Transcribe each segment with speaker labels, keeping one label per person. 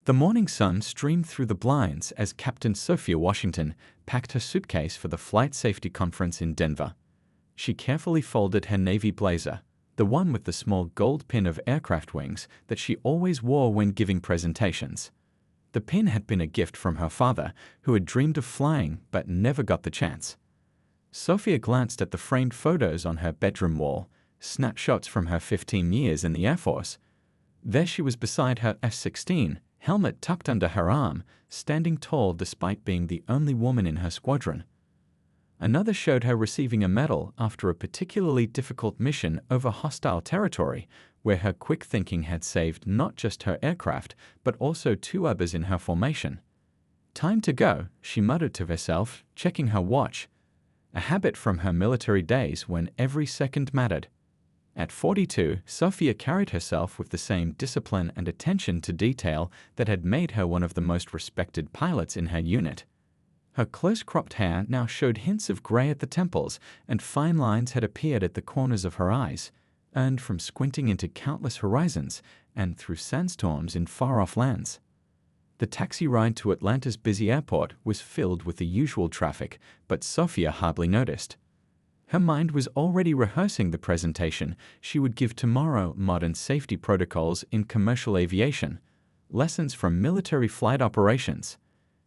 Speaker 1: The morning sun streamed through the blinds as Captain Sophia Washington packed her suitcase for the Flight Safety Conference in Denver. She carefully folded her navy blazer, the one with the small gold pin of aircraft wings that she always wore when giving presentations. The pin had been a gift from her father, who had dreamed of flying but never got the chance. Sophia glanced at the framed photos on her bedroom wall, snapshots from her 15 years in the Air Force. There she was beside her F-16, helmet tucked under her arm, standing tall despite being the only woman in her squadron. Another showed her receiving a medal after a particularly difficult mission over hostile territory, where her quick thinking had saved not just her aircraft, but also 2 others in her formation. "Time to go," she muttered to herself, checking her watch, a habit from her military days when every second mattered. At 42, Sophia carried herself with the same discipline and attention to detail that had made her one of the most respected pilots in her unit. Her close-cropped hair now showed hints of gray at the temples, and fine lines had appeared at the corners of her eyes, earned from squinting into countless horizons and through sandstorms in far-off lands. The taxi ride to Atlanta's busy airport was filled with the usual traffic, but Sophia hardly noticed. Her mind was already rehearsing the presentation she would give tomorrow: modern safety protocols in commercial aviation, lessons from military flight operations.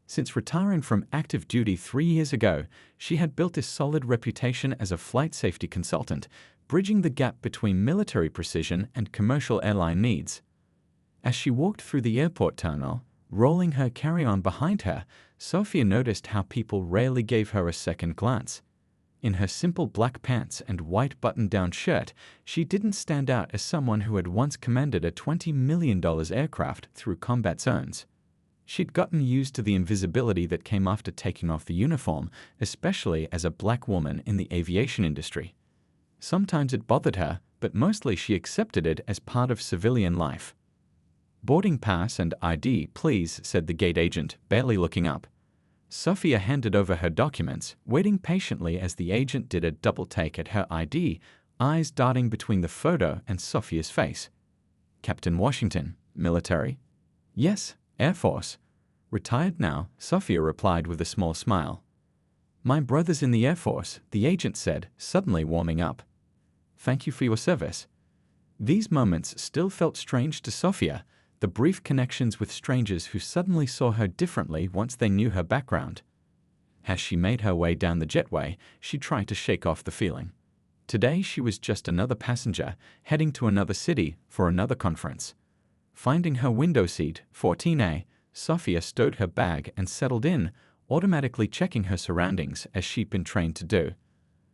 Speaker 1: Since retiring from active duty 3 years ago, she had built a solid reputation as a flight safety consultant, bridging the gap between military precision and commercial airline needs. As she walked through the airport terminal, rolling her carry-on behind her, Sophia noticed how people rarely gave her a second glance. In her simple black pants and white button-down shirt, she didn't stand out as someone who had once commanded a $20 million aircraft through combat zones. She'd gotten used to the invisibility that came after taking off the uniform, especially as a black woman in the aviation industry. Sometimes it bothered her, but mostly she accepted it as part of civilian life. "Boarding pass and ID, please," said the gate agent, barely looking up. Sophia handed over her documents, waiting patiently as the agent did a double take at her ID, eyes darting between the photo and Sophia's face. "Captain Washington, military?" "Yes, Air Force." "Retired now," Sophia replied with a small smile. "My brother's in the Air Force," the agent said, suddenly warming up. "Thank you for your service." These moments still felt strange to Sophia, the brief connections with strangers who suddenly saw her differently once they knew her background. As she made her way down the jetway, she tried to shake off the feeling. Today she was just another passenger, heading to another city for another conference. Finding her window seat, 14A, Sophia stowed her bag and settled in, automatically checking her surroundings as she'd been trained to do.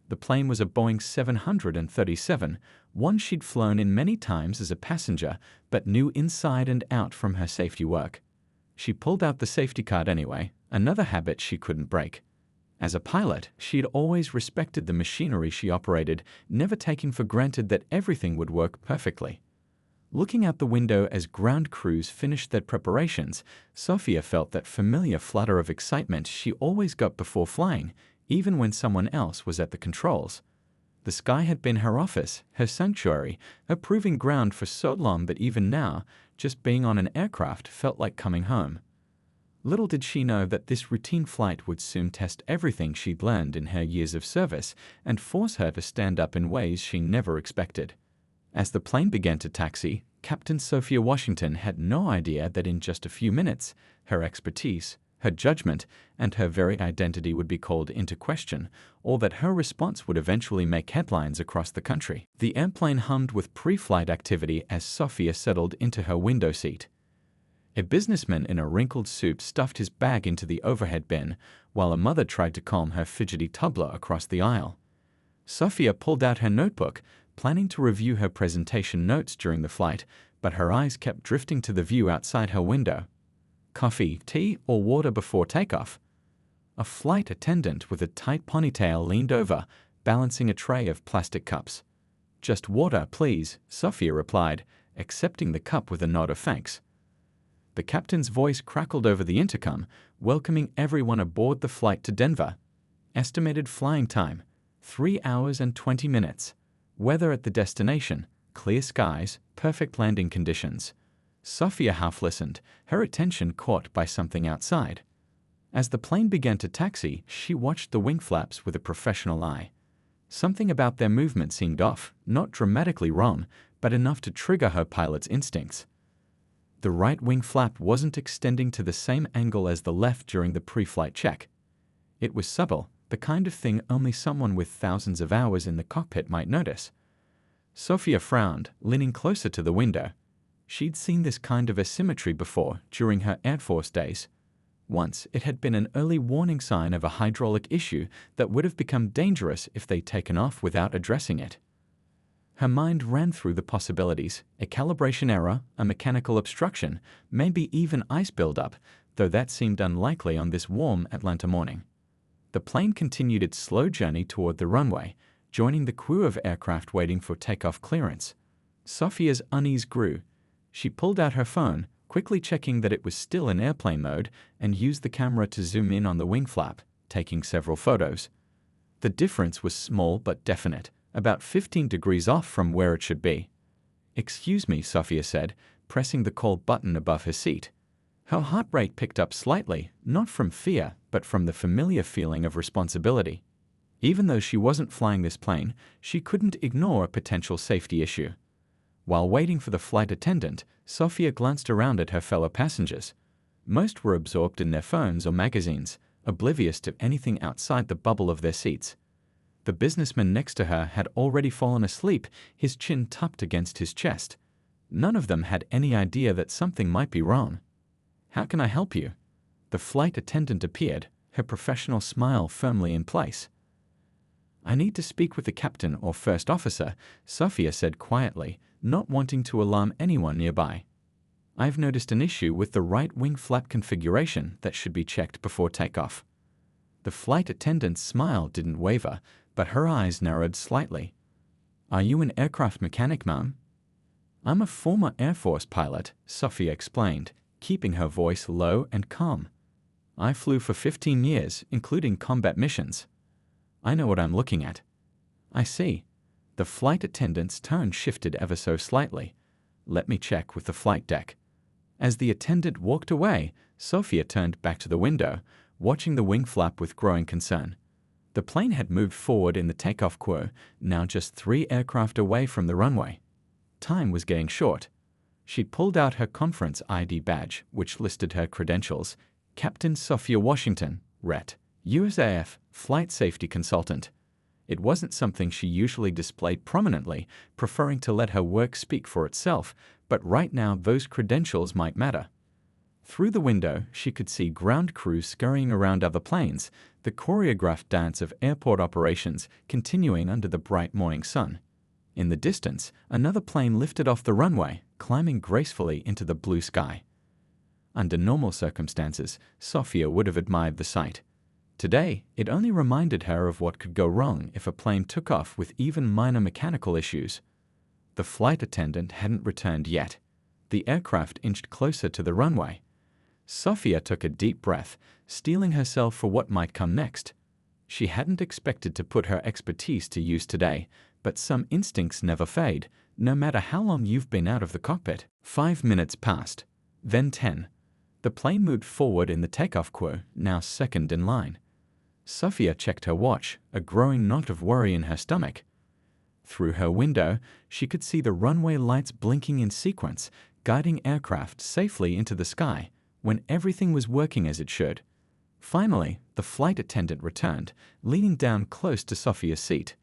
Speaker 1: The plane was a Boeing 737, one she'd flown in many times as a passenger, but knew inside and out from her safety work. She pulled out the safety card anyway, another habit she couldn't break. As a pilot, she'd always respected the machinery she operated, never taking for granted that everything would work perfectly. Looking out the window as ground crews finished their preparations, Sophia felt that familiar flutter of excitement she always got before flying, even when someone else was at the controls. The sky had been her office, her sanctuary, a proving ground for so long that even now, just being on an aircraft felt like coming home. Little did she know that this routine flight would soon test everything she'd learned in her years of service and force her to stand up in ways she never expected. As the plane began to taxi, Captain Sophia Washington had no idea that in just a few minutes, her expertise, her judgment, and her very identity would be called into question, or that her response would eventually make headlines across the country. The airplane hummed with pre-flight activity as Sophia settled into her window seat. A businessman in a wrinkled suit stuffed his bag into the overhead bin, while a mother tried to calm her fidgety toddler across the aisle. Sophia pulled out her notebook, planning to review her presentation notes during the flight, but her eyes kept drifting to the view outside her window. Coffee, tea, or water before takeoff? A flight attendant with a tight ponytail leaned over, balancing a tray of plastic cups. "Just water, please," Sophia replied, accepting the cup with a nod of thanks. The captain's voice crackled over the intercom, welcoming everyone aboard the flight to Denver. Estimated flying time, 3 hours and 20 minutes. Weather at the destination, clear skies, perfect landing conditions. Sophia half listened, her attention caught by something outside. As the plane began to taxi, she watched the wing flaps with a professional eye. Something about their movement seemed off, not dramatically wrong, but enough to trigger her pilot's instincts. The right wing flap wasn't extending to the same angle as the left during the pre-flight check. It was subtle, the kind of thing only someone with thousands of hours in the cockpit might notice. Sophia frowned, leaning closer to the window. She'd seen this kind of asymmetry before during her Air Force days. Once, it had been an early warning sign of a hydraulic issue that would have become dangerous if they'd taken off without addressing it. Her mind ran through the possibilities: a calibration error, a mechanical obstruction, maybe even ice buildup, though that seemed unlikely on this warm Atlanta morning. The plane continued its slow journey toward the runway, joining the queue of aircraft waiting for takeoff clearance. Sophia's unease grew. She pulled out her phone, quickly checking that it was still in airplane mode, and used the camera to zoom in on the wing flap, taking several photos. The difference was small but definite, about 15 degrees off from where it should be. "Excuse me," Sophia said, pressing the call button above her seat. Her heart rate picked up slightly, not from fear, but from the familiar feeling of responsibility. Even though she wasn't flying this plane, she couldn't ignore a potential safety issue. While waiting for the flight attendant, Sophia glanced around at her fellow passengers. Most were absorbed in their phones or magazines, oblivious to anything outside the bubble of their seats. The businessman next to her had already fallen asleep, his chin tucked against his chest. None of them had any idea that something might be wrong. "How can I help you?" The flight attendant appeared, her professional smile firmly in place. "I need to speak with the captain or first officer," Sophia said quietly, not wanting to alarm anyone nearby. "I've noticed an issue with the right wing flap configuration that should be checked before takeoff." The flight attendant's smile didn't waver, but her eyes narrowed slightly. "Are you an aircraft mechanic, ma'am?" "I'm a former Air Force pilot," Sophia explained, keeping her voice low and calm. "I flew for 15 years, including combat missions. I know what I'm looking at." "I see." The flight attendant's tone shifted ever so slightly. "Let me check with the flight deck." As the attendant walked away, Sophia turned back to the window, watching the wing flap with growing concern. The plane had moved forward in the takeoff queue, now just 3 aircraft away from the runway. Time was getting short. She pulled out her conference ID badge, which listed her credentials: Captain Sophia Washington, RET, USAF, Flight Safety Consultant. It wasn't something she usually displayed prominently, preferring to let her work speak for itself, but right now those credentials might matter. Through the window, she could see ground crews scurrying around other planes, the choreographed dance of airport operations continuing under the bright morning sun. In the distance, another plane lifted off the runway, climbing gracefully into the blue sky. Under normal circumstances, Sophia would have admired the sight. Today, it only reminded her of what could go wrong if a plane took off with even minor mechanical issues. The flight attendant hadn't returned yet. The aircraft inched closer to the runway. Sophia took a deep breath, steeling herself for what might come next. She hadn't expected to put her expertise to use today, but some instincts never fade, no matter how long you've been out of the cockpit. 5 minutes passed, then 10. The plane moved forward in the takeoff queue, now second in line. Sophia checked her watch, a growing knot of worry in her stomach. Through her window, she could see the runway lights blinking in sequence, guiding aircraft safely into the sky, when everything was working as it should. Finally, the flight attendant returned, leaning down close to Sophia's seat.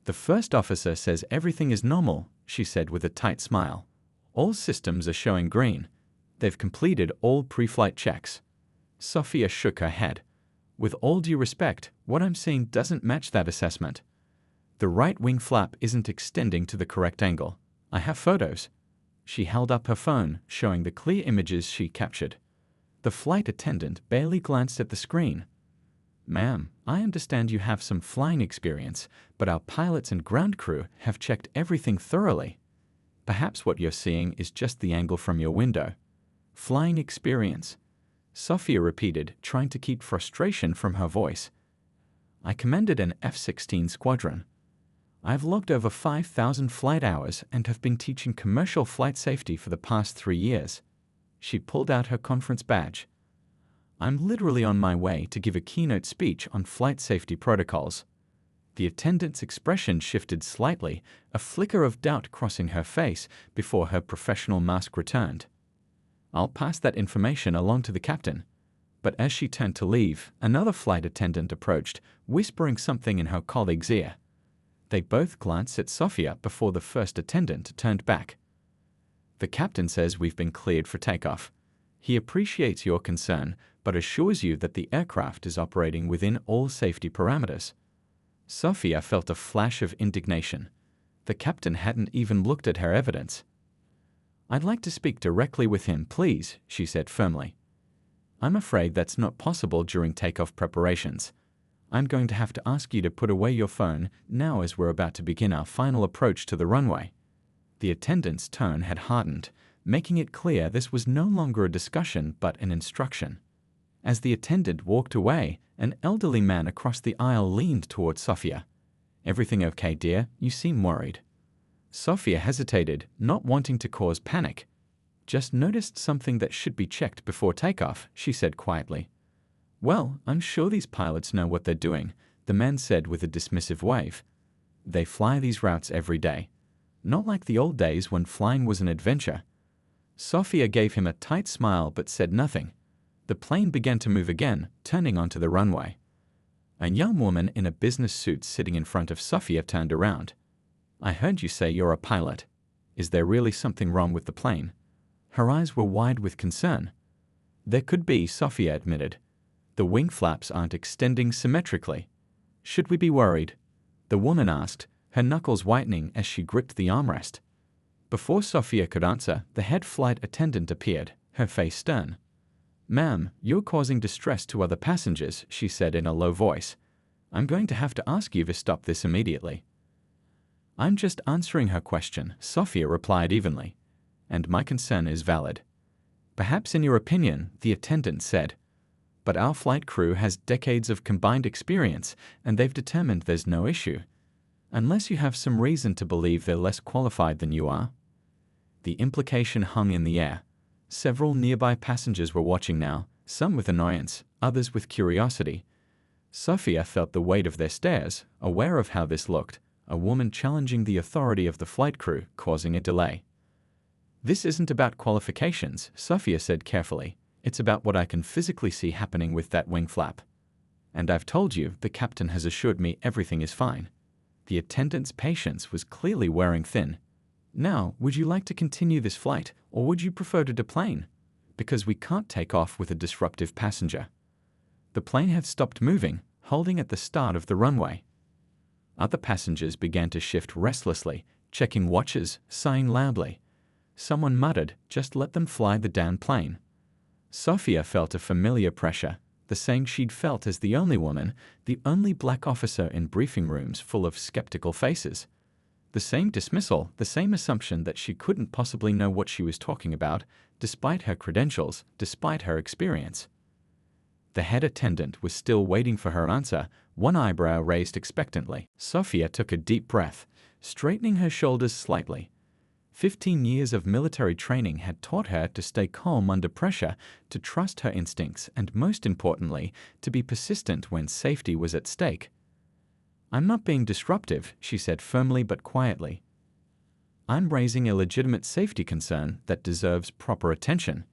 Speaker 1: "The first officer says everything is normal," she said with a tight smile. "All systems are showing green. They've completed all pre-flight checks." Sophia shook her head. "With all due respect, what I'm seeing doesn't match that assessment. The right wing flap isn't extending to the correct angle. I have photos." She held up her phone, showing the clear images she captured. The flight attendant barely glanced at the screen. "Ma'am, I understand you have some flying experience, but our pilots and ground crew have checked everything thoroughly. Perhaps what you're seeing is just the angle from your window." "Flying experience," Sophia repeated, trying to keep frustration from her voice. "I commanded an F-16 squadron. I've logged over 5,000 flight hours and have been teaching commercial flight safety for the past 3 years. She pulled out her conference badge. I'm literally on my way to give a keynote speech on flight safety protocols. The attendant's expression shifted slightly, a flicker of doubt crossing her face before her professional mask returned. I'll pass that information along to the captain. But as she turned to leave, another flight attendant approached, whispering something in her colleague's ear. They both glanced at Sophia before the first attendant turned back. The captain says we've been cleared for takeoff. He appreciates your concern, but assures you that the aircraft is operating within all safety parameters. Sophia felt a flash of indignation. The captain hadn't even looked at her evidence. I'd like to speak directly with him, please, she said firmly. I'm afraid that's not possible during takeoff preparations. I'm going to have to ask you to put away your phone now as we're about to begin our final approach to the runway. The attendant's tone had hardened, making it clear this was no longer a discussion but an instruction. As the attendant walked away, an elderly man across the aisle leaned toward Sophia. Everything okay, dear? You seem worried. Sophia hesitated, not wanting to cause panic. Just noticed something that should be checked before takeoff, she said quietly. Well, I'm sure these pilots know what they're doing, the man said with a dismissive wave. They fly these routes every day. Not like the old days when flying was an adventure. Sophia gave him a tight smile but said nothing. The plane began to move again, turning onto the runway. A young woman in a business suit sitting in front of Sophia turned around. I heard you say you're a pilot. Is there really something wrong with the plane? Her eyes were wide with concern. There could be, Sophia admitted. The wing flaps aren't extending symmetrically. Should we be worried? The woman asked, her knuckles whitening as she gripped the armrest. Before Sophia could answer, the head flight attendant appeared, her face stern. Ma'am, you're causing distress to other passengers, she said in a low voice. I'm going to have to ask you to stop this immediately. I'm just answering her question, Sophia replied evenly. And my concern is valid. Perhaps in your opinion, the attendant said. But our flight crew has decades of combined experience, and they've determined there's no issue. Unless you have some reason to believe they're less qualified than you are. The implication hung in the air. Several nearby passengers were watching now, some with annoyance, others with curiosity. Sophia felt the weight of their stares, aware of how this looked, a woman challenging the authority of the flight crew, causing a delay. This isn't about qualifications, Sophia said carefully. It's about what I can physically see happening with that wing flap. And I've told you, the captain has assured me everything is fine. The attendant's patience was clearly wearing thin. Now, would you like to continue this flight, or would you prefer to deplane? Because we can't take off with a disruptive passenger. The plane had stopped moving, holding at the start of the runway. Other passengers began to shift restlessly, checking watches, sighing loudly. Someone muttered, just let them fly the damn plane. Sophia felt a familiar pressure, the same she'd felt as the only woman, the only black officer in briefing rooms full of skeptical faces. The same dismissal, the same assumption that she couldn't possibly know what she was talking about, despite her credentials, despite her experience. The head attendant was still waiting for her answer, one eyebrow raised expectantly. Sophia took a deep breath, straightening her shoulders slightly. 15 years of military training had taught her to stay calm under pressure, to trust her instincts, and most importantly, to be persistent when safety was at stake. I'm not being disruptive, she said firmly but quietly. I'm raising a legitimate safety concern that deserves proper attention.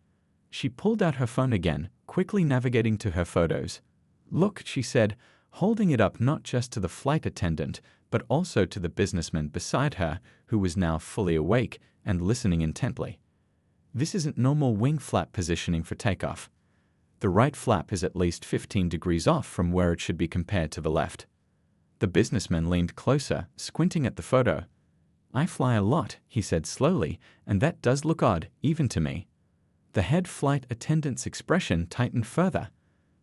Speaker 1: She pulled out her phone again, quickly navigating to her photos. Look, she said, holding it up not just to the flight attendant, but also to the businessman beside her, who was now fully awake and listening intently. This isn't normal wing flap positioning for takeoff. The right flap is at least 15 degrees off from where it should be compared to the left. The businessman leaned closer, squinting at the photo. I fly a lot, he said slowly, and that does look odd, even to me. The head flight attendant's expression tightened further.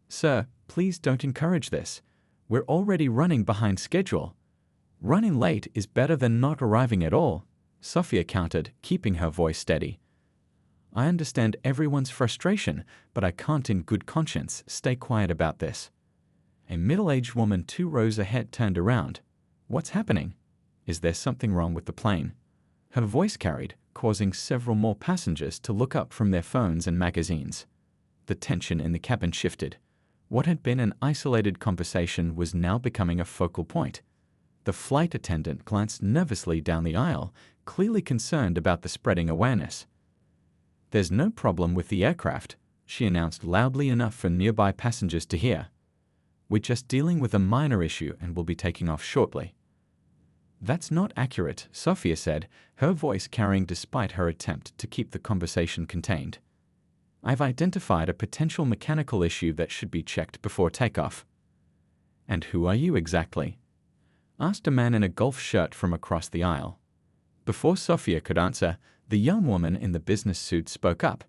Speaker 1: Sir, please don't encourage this. We're already running behind schedule. Running late is better than not arriving at all, Sophia countered, keeping her voice steady. I understand everyone's frustration, but I can't in good conscience stay quiet about this. A middle-aged woman 2 rows ahead turned around. What's happening? Is there something wrong with the plane? Her voice carried, causing several more passengers to look up from their phones and magazines. The tension in the cabin shifted. What had been an isolated conversation was now becoming a focal point. The flight attendant glanced nervously down the aisle, clearly concerned about the spreading awareness. "There's no problem with the aircraft," she announced loudly enough for nearby passengers to hear. "We're just dealing with a minor issue and will be taking off shortly." "That's not accurate," Sophia said, her voice carrying despite her attempt to keep the conversation contained. "I've identified a potential mechanical issue that should be checked before takeoff." "And who are you exactly?" asked a man in a golf shirt from across the aisle. Before Sophia could answer, the young woman in the business suit spoke up.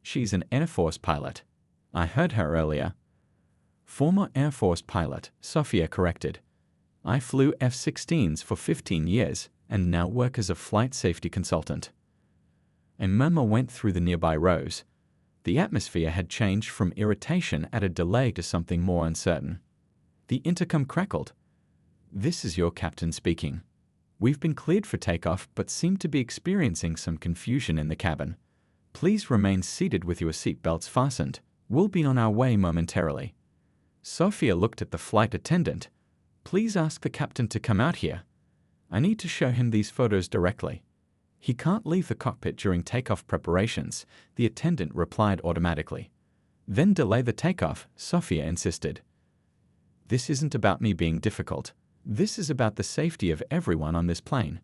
Speaker 1: "She's an Air Force pilot. I heard her earlier." "Former Air Force pilot," Sophia corrected. "I flew F-16s for 15 years and now work as a flight safety consultant." A murmur went through the nearby rows. The atmosphere had changed from irritation at a delay to something more uncertain. The intercom crackled. "This is your captain speaking. We've been cleared for takeoff but seem to be experiencing some confusion in the cabin. Please remain seated with your seatbelts fastened. We'll be on our way momentarily." Sophia looked at the flight attendant. "Please ask the captain to come out here. I need to show him these photos directly." "He can't leave the cockpit during takeoff preparations," the attendant replied automatically. "Then delay the takeoff," Sophia insisted. "This isn't about me being difficult. This is about the safety of everyone on this plane."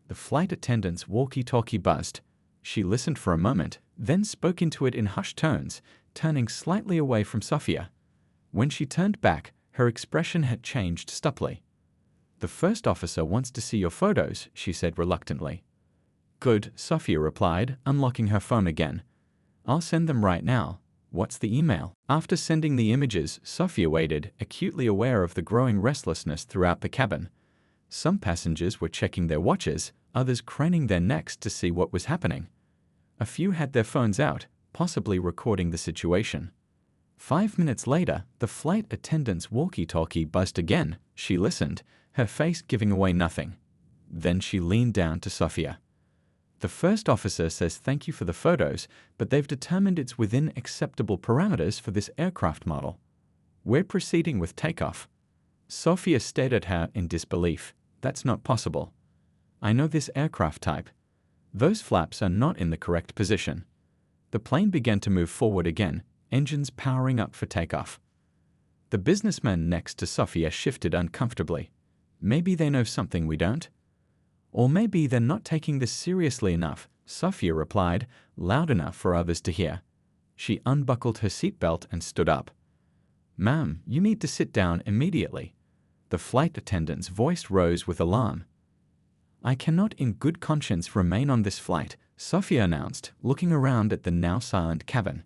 Speaker 1: The flight attendant's walkie-talkie buzzed. She listened for a moment, then spoke into it in hushed tones, turning slightly away from Sophia. When she turned back, her expression had changed subtly. "The first officer wants to see your photos," she said reluctantly. "Good," Sophia replied, unlocking her phone again. "I'll send them right now. What's the email?" After sending the images, Sophia waited, acutely aware of the growing restlessness throughout the cabin. Some passengers were checking their watches, others craning their necks to see what was happening. A few had their phones out, possibly recording the situation. 5 minutes later, the flight attendant's walkie-talkie buzzed again. She listened, her face giving away nothing. Then she leaned down to Sophia. "The first officer says thank you for the photos, but they've determined it's within acceptable parameters for this aircraft model. We're proceeding with takeoff." Sophia stared at her in disbelief. "That's not possible. I know this aircraft type. Those flaps are not in the correct position." The plane began to move forward again, engines powering up for takeoff. The businessman next to Sophia shifted uncomfortably. "Maybe they know something we don't. Or maybe they're not taking this seriously enough," Sophia replied, loud enough for others to hear. She unbuckled her seatbelt and stood up. "Ma'am, you need to sit down immediately." The flight attendant's voice rose with alarm. "I cannot in good conscience remain on this flight," Sophia announced, looking around at the now silent cabin.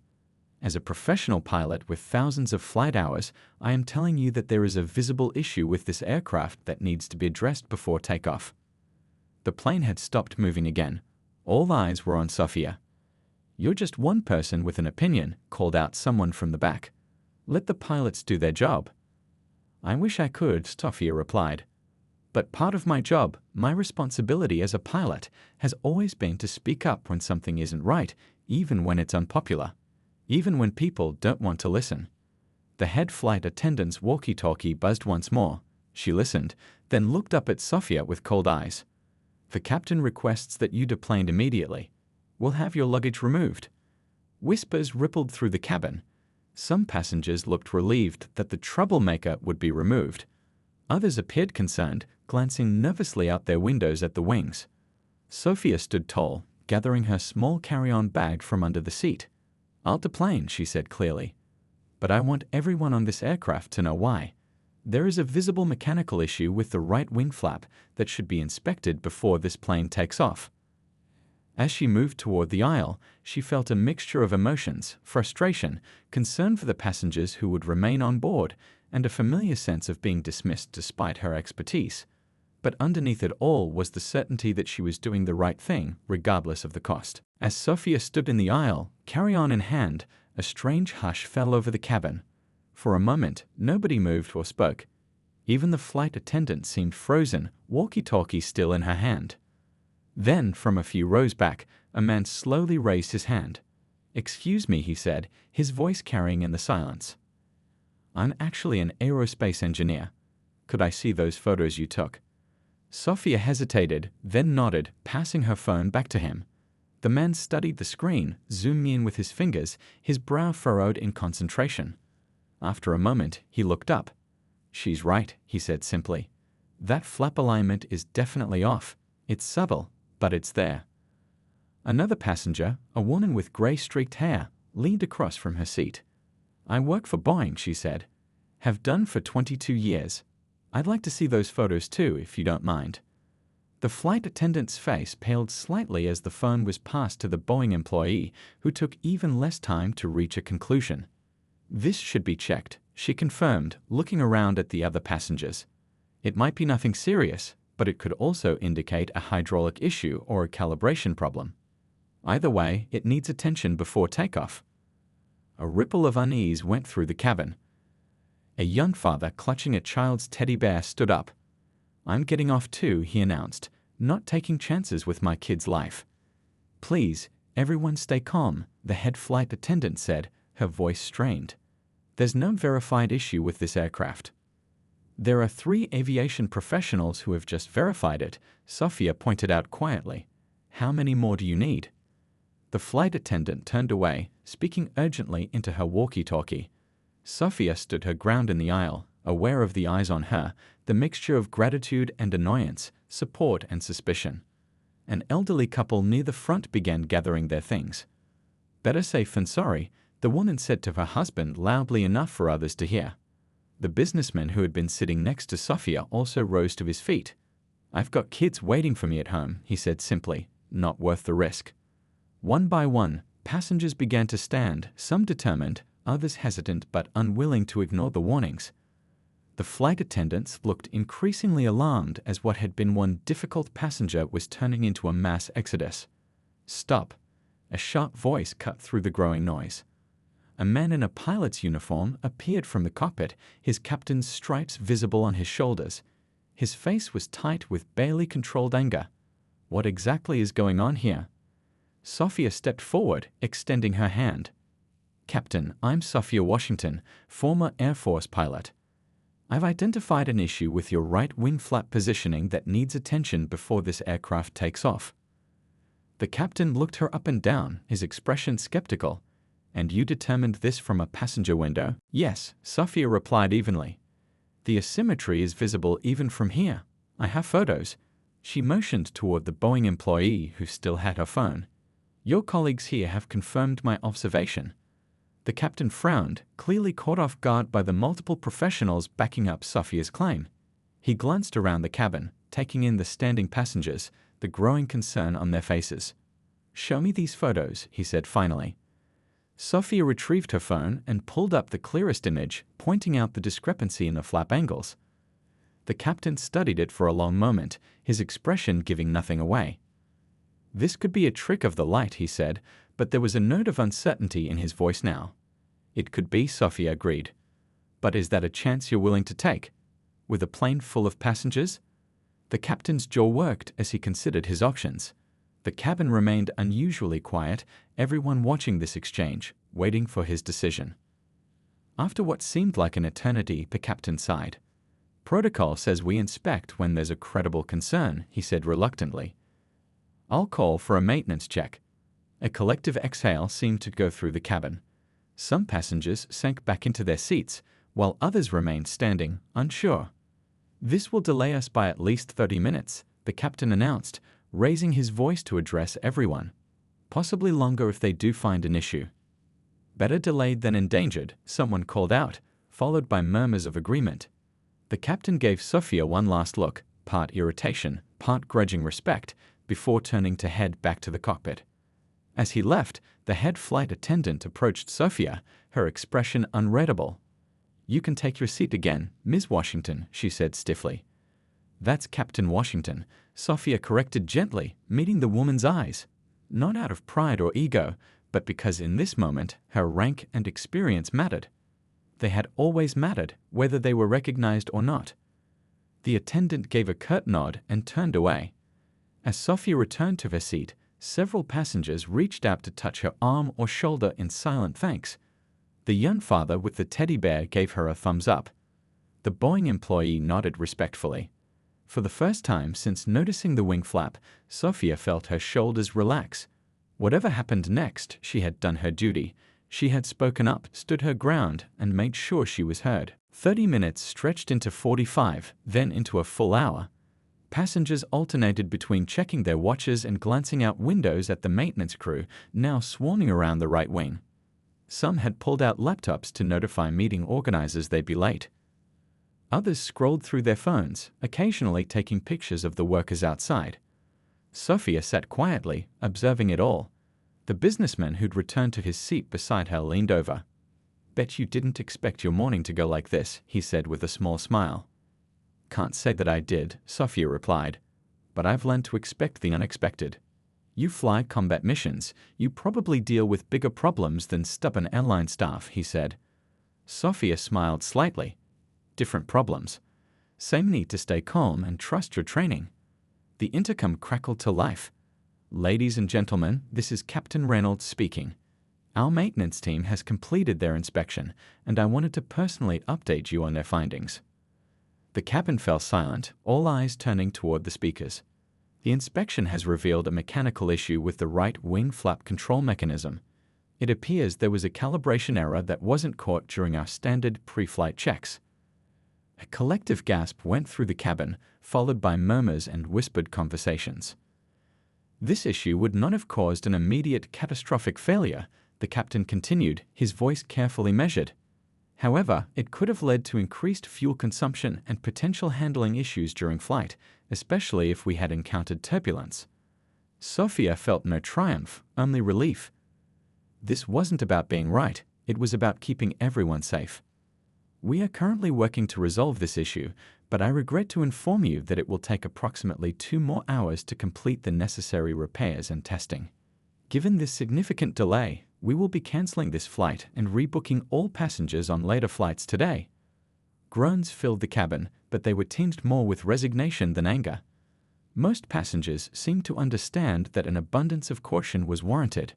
Speaker 1: "As a professional pilot with thousands of flight hours, I am telling you that there is a visible issue with this aircraft that needs to be addressed before takeoff." The plane had stopped moving again. All eyes were on Sophia. "You're just one person with an opinion," called out someone from the back. "Let the pilots do their job." "I wish I could," Sophia replied. "But part of my job, my responsibility as a pilot, has always been to speak up when something isn't right, even when it's unpopular, even when people don't want to listen." The head flight attendant's walkie-talkie buzzed once more. She listened, then looked up at Sophia with cold eyes. "The captain requests that you deplaned immediately. We'll have your luggage removed." Whispers rippled through the cabin. Some passengers looked relieved that the troublemaker would be removed. Others appeared concerned, glancing nervously out their windows at the wings. Sophia stood tall, gathering her small carry-on bag from under the seat. "I'll deplane," she said clearly. "But I want everyone on this aircraft to know why. There is a visible mechanical issue with the right wing flap that should be inspected before this plane takes off." As she moved toward the aisle, she felt a mixture of emotions: frustration, concern for the passengers who would remain on board, and a familiar sense of being dismissed despite her expertise. But underneath it all was the certainty that she was doing the right thing, regardless of the cost. As Sophia stood in the aisle, carry-on in hand, a strange hush fell over the cabin. For a moment, nobody moved or spoke. Even the flight attendant seemed frozen, walkie-talkie still in her hand. Then, from a few rows back, a man slowly raised his hand. "Excuse me," he said, his voice carrying in the silence. "I'm actually an aerospace engineer. Could I see those photos you took?" Sophia hesitated, then nodded, passing her phone back to him. The man studied the screen, zooming in with his fingers, his brow furrowed in concentration. After a moment, he looked up. "She's right," he said simply. "That flap alignment is definitely off. It's subtle, but it's there." Another passenger, a woman with gray-streaked hair, leaned across from her seat. "I work for Boeing," she said. "Have done for 22 years. I'd like to see those photos too, if you don't mind." The flight attendant's face paled slightly as the phone was passed to the Boeing employee, who took even less time to reach a conclusion. "This should be checked," she confirmed, looking around at the other passengers. "It might be nothing serious, but it could also indicate a hydraulic issue or a calibration problem. Either way, it needs attention before takeoff." A ripple of unease went through the cabin. A young father clutching a child's teddy bear stood up. "I'm getting off too," he announced, "not taking chances with my kid's life." "Please, everyone stay calm," the head flight attendant said, her voice strained. "There's no verified issue with this aircraft." "There are 3 aviation professionals who have just verified it," Sophia pointed out quietly. "How many more do you need?" The flight attendant turned away, speaking urgently into her walkie-talkie. Sophia stood her ground in the aisle, aware of the eyes on her, the mixture of gratitude and annoyance, support and suspicion. An elderly couple near the front began gathering their things. "Better safe than sorry," the woman said to her husband loudly enough for others to hear. The businessman who had been sitting next to Sophia also rose to his feet. "I've got kids waiting for me at home," he said simply, "not worth the risk." One by one, passengers began to stand, some determined, others hesitant but unwilling to ignore the warnings. The flight attendants looked increasingly alarmed as what had been one difficult passenger was turning into a mass exodus. "Stop!" A sharp voice cut through the growing noise. A man in a pilot's uniform appeared from the cockpit, his captain's stripes visible on his shoulders. His face was tight with barely controlled anger. "What exactly is going on here?" Sophia stepped forward, extending her hand. "Captain, I'm Sophia Washington, former Air Force pilot. I've identified an issue with your right wing flap positioning that needs attention before this aircraft takes off." The captain looked her up and down, his expression skeptical. "And you determined this from a passenger window?" "Yes," Sophia replied evenly. "The asymmetry is visible even from here. I have photos." She motioned toward the Boeing employee who still had her phone. "Your colleagues here have confirmed my observation." The captain frowned, clearly caught off guard by the multiple professionals backing up Sophia's claim. He glanced around the cabin, taking in the standing passengers, the growing concern on their faces. "Show me these photos," he said finally. Sophia retrieved her phone and pulled up the clearest image, pointing out the discrepancy in the flap angles. The captain studied it for a long moment, his expression giving nothing away. "This could be a trick of the light," he said, but there was a note of uncertainty in his voice now. "It could be," Sophia agreed. "But is that a chance you're willing to take? With a plane full of passengers?" The captain's jaw worked as he considered his options. The cabin remained unusually quiet, everyone watching this exchange, waiting for his decision. After what seemed like an eternity, the captain sighed. "Protocol says we inspect when there's a credible concern," he said reluctantly. "I'll call for a maintenance check." A collective exhale seemed to go through the cabin. Some passengers sank back into their seats, while others remained standing, unsure. "This will delay us by at least 30 minutes, the captain announced, raising his voice to address everyone. "Possibly longer if they do find an issue." "Better delayed than endangered," someone called out, followed by murmurs of agreement. The captain gave Sophia one last look, part irritation, part grudging respect, before turning to head back to the cockpit. As he left, the head flight attendant approached Sophia, her expression unreadable. "You can take your seat again, Ms. Washington," she said stiffly. "That's Captain Washington," Sophia corrected gently, meeting the woman's eyes. Not out of pride or ego, but because in this moment her rank and experience mattered. They had always mattered, whether they were recognized or not. The attendant gave a curt nod and turned away. As Sophia returned to her seat, several passengers reached out to touch her arm or shoulder in silent thanks. The young father with the teddy bear gave her a thumbs up. The Boeing employee nodded respectfully. For the first time since noticing the wing flap, Sophia felt her shoulders relax. Whatever happened next, she had done her duty. She had spoken up, stood her ground, and made sure she was heard. 30 minutes stretched into 45, then into a full hour. Passengers alternated between checking their watches and glancing out windows at the maintenance crew, now swarming around the right wing. Some had pulled out laptops to notify meeting organizers they'd be late. Others scrolled through their phones, occasionally taking pictures of the workers outside. Sophia sat quietly, observing it all. The businessman who'd returned to his seat beside her leaned over. "Bet you didn't expect your morning to go like this," he said with a small smile. "Can't say that I did," Sophia replied. "But I've learned to expect the unexpected. You fly combat missions. You probably deal with bigger problems than stubborn airline staff," he said. Sophia smiled slightly. "Different problems. Same need to stay calm and trust your training." The intercom crackled to life. "Ladies and gentlemen, this is Captain Reynolds speaking. Our maintenance team has completed their inspection, and I wanted to personally update you on their findings." The cabin fell silent, all eyes turning toward the speakers. "The inspection has revealed a mechanical issue with the right wing flap control mechanism. It appears there was a calibration error that wasn't caught during our standard pre-flight checks." A collective gasp went through the cabin, followed by murmurs and whispered conversations. "This issue would not have caused an immediate catastrophic failure," the captain continued, his voice carefully measured. "However, it could have led to increased fuel consumption and potential handling issues during flight, especially if we had encountered turbulence." Sophia felt no triumph, only relief. This wasn't about being right, it was about keeping everyone safe. "We are currently working to resolve this issue, but I regret to inform you that it will take approximately 2 more hours to complete the necessary repairs and testing. Given this significant delay, we will be canceling this flight and rebooking all passengers on later flights today." Groans filled the cabin, but they were tinged more with resignation than anger. Most passengers seemed to understand that an abundance of caution was warranted.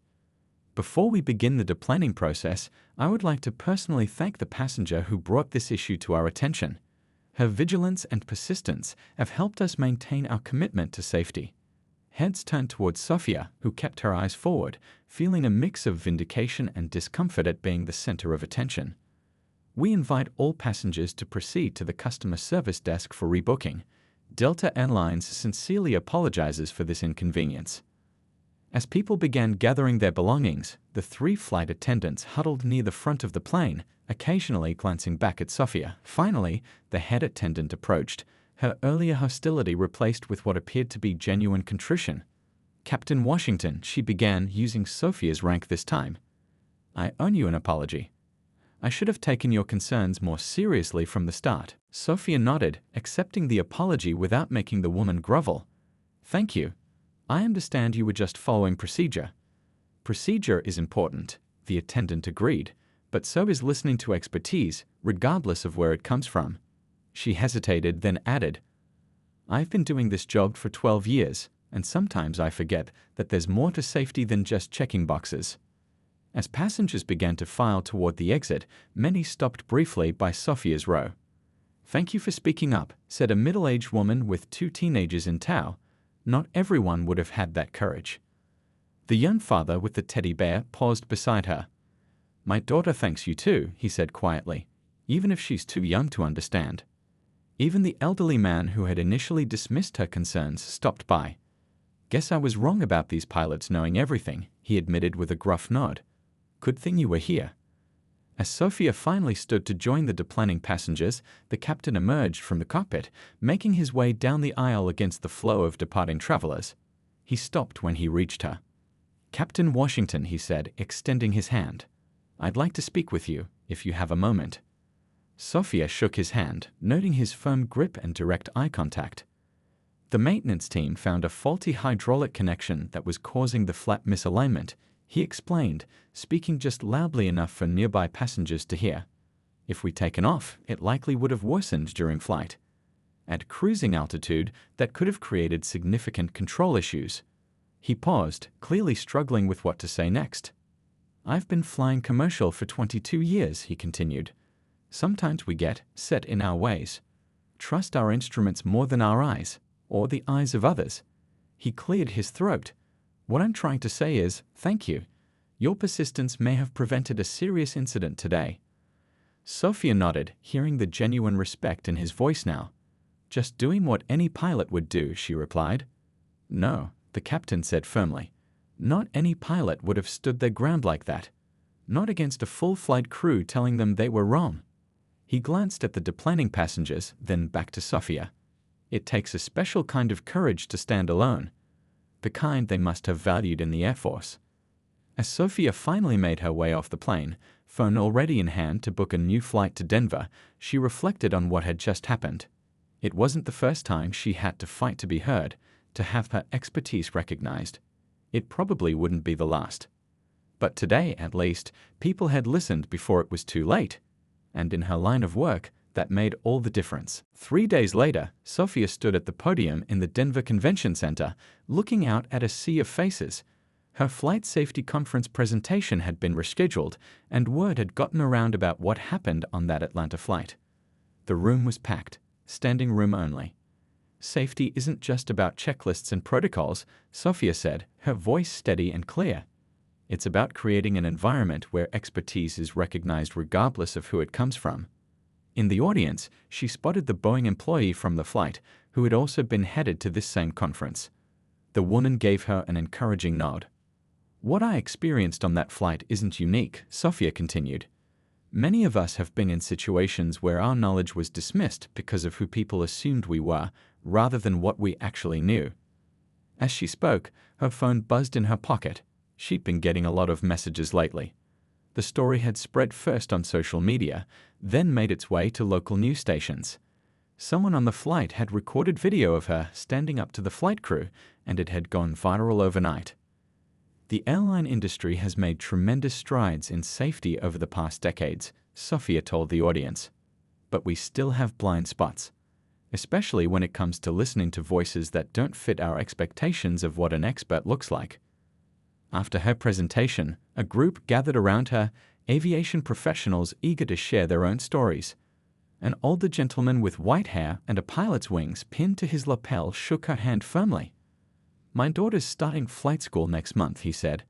Speaker 1: "Before we begin the deplanning process, I would like to personally thank the passenger who brought this issue to our attention. Her vigilance and persistence have helped us maintain our commitment to safety." Heads turned towards Sophia, who kept her eyes forward, feeling a mix of vindication and discomfort at being the center of attention. "We invite all passengers to proceed to the customer service desk for rebooking. Delta Airlines sincerely apologizes for this inconvenience." As people began gathering their belongings, the 3 flight attendants huddled near the front of the plane, occasionally glancing back at Sophia. Finally, the head attendant approached, her earlier hostility replaced with what appeared to be genuine contrition. "Captain Washington," she began, using Sophia's rank this time. "I owe you an apology. I should have taken your concerns more seriously from the start." Sophia nodded, accepting the apology without making the woman grovel. "Thank you. I understand you were just following procedure." "Procedure is important," the attendant agreed, "but so is listening to expertise, regardless of where it comes from." She hesitated, then added, "I've been doing this job for 12 years, and sometimes I forget that there's more to safety than just checking boxes." As passengers began to file toward the exit, many stopped briefly by Sophia's row. "Thank you for speaking up," said a middle-aged woman with 2 teenagers in tow. Not everyone would have had that courage. The young father with the teddy bear paused beside her. "My daughter thanks you too," he said quietly, "even if she's too young to understand." Even the elderly man who had initially dismissed her concerns stopped by. "Guess I was wrong about these pilots knowing everything," he admitted with a gruff nod. "Good thing you were here." As Sophia finally stood to join the deplanning passengers, the captain emerged from the cockpit, making his way down the aisle against the flow of departing travelers. He stopped when he reached her. "Captain Washington," he said, extending his hand. "I'd like to speak with you, if you have a moment." Sophia shook his hand, noting his firm grip and direct eye contact. The maintenance team found a faulty hydraulic connection that was causing the flap misalignment, he explained, speaking just loudly enough for nearby passengers to hear. "If we'd taken off, it likely would have worsened during flight." At cruising altitude, that could have created significant control issues. He paused, clearly struggling with what to say next. I've been flying commercial for 22 years, he continued. Sometimes we get set in our ways. Trust our instruments more than our eyes, or the eyes of others. He cleared his throat. What I'm trying to say is, thank you. Your persistence may have prevented a serious incident today. Sophia nodded, hearing the genuine respect in his voice now. Just doing what any pilot would do, she replied. No, the captain said firmly. Not any pilot would have stood their ground like that. Not against a full flight crew telling them they were wrong. He glanced at the deplaning passengers, then back to Sophia. It takes a special kind of courage to stand alone. The kind they must have valued in the Air Force. As Sophia finally made her way off the plane, phone already in hand to book a new flight to Denver, she reflected on what had just happened. It wasn't the first time she had to fight to be heard, to have her expertise recognized. It probably wouldn't be the last. But today, at least, people had listened before it was too late. And in her line of work, that made all the difference. 3 days later, Sophia stood at the podium in the Denver Convention Center, looking out at a sea of faces. Her flight safety conference presentation had been rescheduled, and word had gotten around about what happened on that Atlanta flight. The room was packed, standing room only. Safety isn't just about checklists and protocols, Sophia said, her voice steady and clear. It's about creating an environment where expertise is recognized regardless of who it comes from. In the audience, she spotted the Boeing employee from the flight, who had also been headed to this same conference. The woman gave her an encouraging nod. What I experienced on that flight isn't unique, Sophia continued. Many of us have been in situations where our knowledge was dismissed because of who people assumed we were, rather than what we actually knew. As she spoke, her phone buzzed in her pocket. She'd been getting a lot of messages lately. The story had spread first on social media, then made its way to local news stations. Someone on the flight had recorded video of her standing up to the flight crew, and it had gone viral overnight. The airline industry has made tremendous strides in safety over the past decades, Sophia told the audience. But we still have blind spots, especially when it comes to listening to voices that don't fit our expectations of what an expert looks like. After her presentation, a group gathered around her, aviation professionals eager to share their own stories. An older gentleman with white hair and a pilot's wings pinned to his lapel shook her hand firmly. My daughter's starting flight school next month, he said.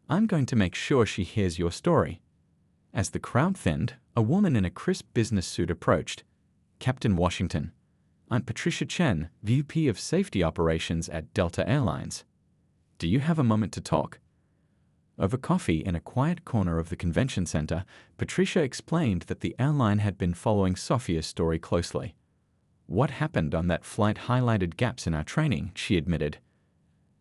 Speaker 1: I'm going to make sure she hears your story. As the crowd thinned, a woman in a crisp business suit approached. Captain Washington. I'm Patricia Chen, VP of Safety Operations at Delta Airlines. Do you have a moment to talk? Over coffee in a quiet corner of the convention center, Patricia explained that the airline had been following Sophia's story closely. What happened on that flight highlighted gaps in our training, she admitted.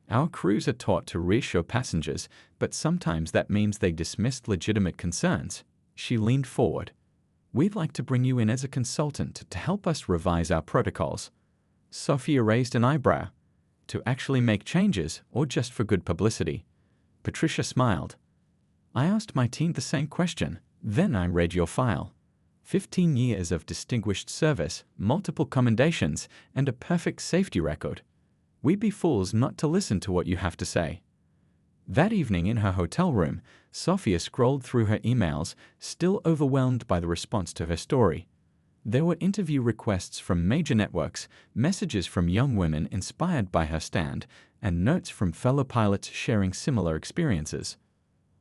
Speaker 1: Our crews are taught to reassure passengers, but sometimes that means they dismissed legitimate concerns. She leaned forward. We'd like to bring you in as a consultant to help us revise our protocols. Sophia raised an eyebrow. To actually make changes, or just for good publicity? Patricia smiled. I asked my team the same question. Then I read your file. 15 years of distinguished service, multiple commendations, and a perfect safety record. We'd be fools not to listen to what you have to say. That evening in her hotel room, Sophia scrolled through her emails, still overwhelmed by the response to her story. There were interview requests from major networks, messages from young women inspired by her stand, and notes from fellow pilots sharing similar experiences.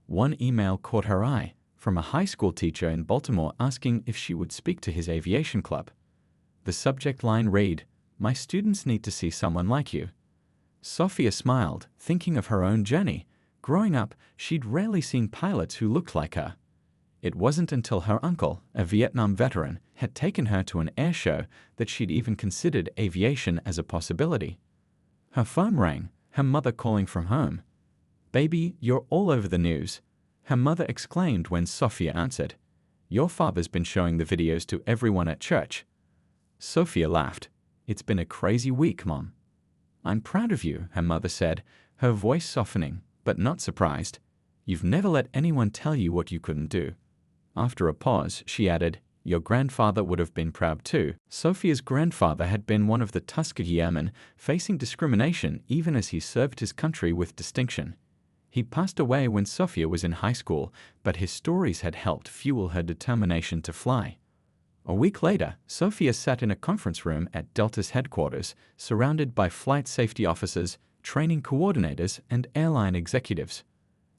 Speaker 1: One email caught her eye, from a high school teacher in Baltimore asking if she would speak to his aviation club. The subject line read, "My students need to see someone like you." Sophia smiled, thinking of her own journey. Growing up, she'd rarely seen pilots who looked like her. It wasn't until her uncle, a Vietnam veteran, had taken her to an air show that she'd even considered aviation as a possibility. Her phone rang, her mother calling from home. "Baby, you're all over the news," her mother exclaimed when Sophia answered. "Your father's been showing the videos to everyone at church." Sophia laughed. "It's been a crazy week, Mom." "I'm proud of you," her mother said, her voice softening, but not surprised. "You've never let anyone tell you what you couldn't do." After a pause, she added, Your grandfather would have been proud too. Sophia's grandfather had been one of the Tuskegee Airmen, facing discrimination even as he served his country with distinction. He passed away when Sophia was in high school, but his stories had helped fuel her determination to fly. A week later, Sophia sat in a conference room at Delta's headquarters, surrounded by flight safety officers, training coordinators, and airline executives.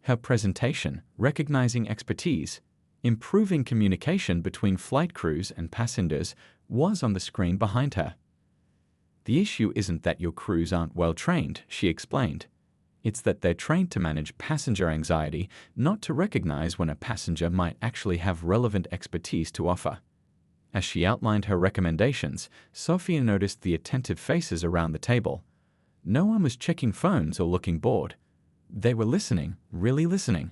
Speaker 1: Her presentation, recognizing expertise, improving communication between flight crews and passengers, was on the screen behind her. The issue isn't that your crews aren't well trained, she explained. It's that they're trained to manage passenger anxiety, not to recognize when a passenger might actually have relevant expertise to offer. As she outlined her recommendations, Sophia noticed the attentive faces around the table. No one was checking phones or looking bored. They were listening, really listening.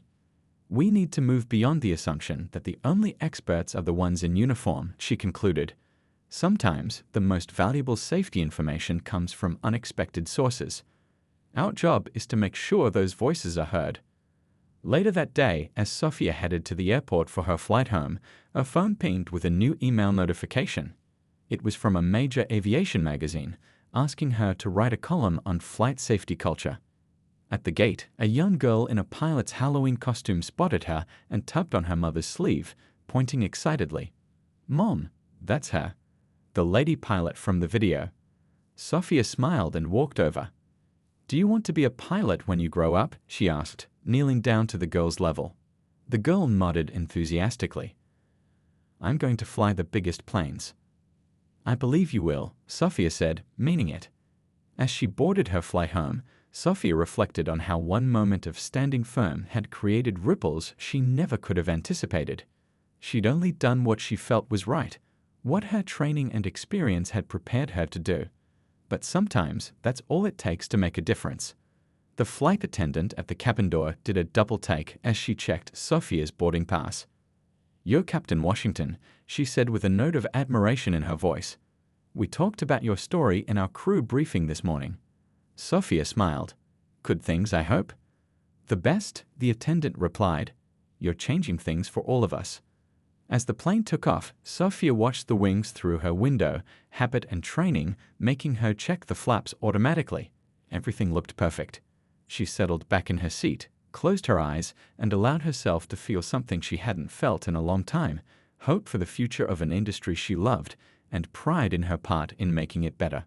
Speaker 1: We need to move beyond the assumption that the only experts are the ones in uniform, she concluded. Sometimes the most valuable safety information comes from unexpected sources. Our job is to make sure those voices are heard. Later that day, as Sophia headed to the airport for her flight home, her phone pinged with a new email notification. It was from a major aviation magazine, asking her to write a column on flight safety culture. At the gate, a young girl in a pilot's Halloween costume spotted her and tugged on her mother's sleeve, pointing excitedly. "Mom, that's her. The lady pilot from the video." Sophia smiled and walked over. "Do you want to be a pilot when you grow up?" she asked, kneeling down to the girl's level. The girl nodded enthusiastically. "I'm going to fly the biggest planes." "I believe you will," Sophia said, meaning it. As she boarded her flight home, Sophia reflected on how one moment of standing firm had created ripples she never could have anticipated. She'd only done what she felt was right, what her training and experience had prepared her to do. But sometimes that's all it takes to make a difference. The flight attendant at the cabin door did a double take as she checked Sophia's boarding pass. "You're Captain Washington," she said with a note of admiration in her voice. "We talked about your story in our crew briefing this morning." Sophia smiled. "Good things, I hope?" "The best," the attendant replied. "You're changing things for all of us." As the plane took off, Sophia watched the wings through her window, habit and training making her check the flaps automatically. Everything looked perfect. She settled back in her seat, closed her eyes, and allowed herself to feel something she hadn't felt in a long time, hope for the future of an industry she loved, and pride in her part in making it better.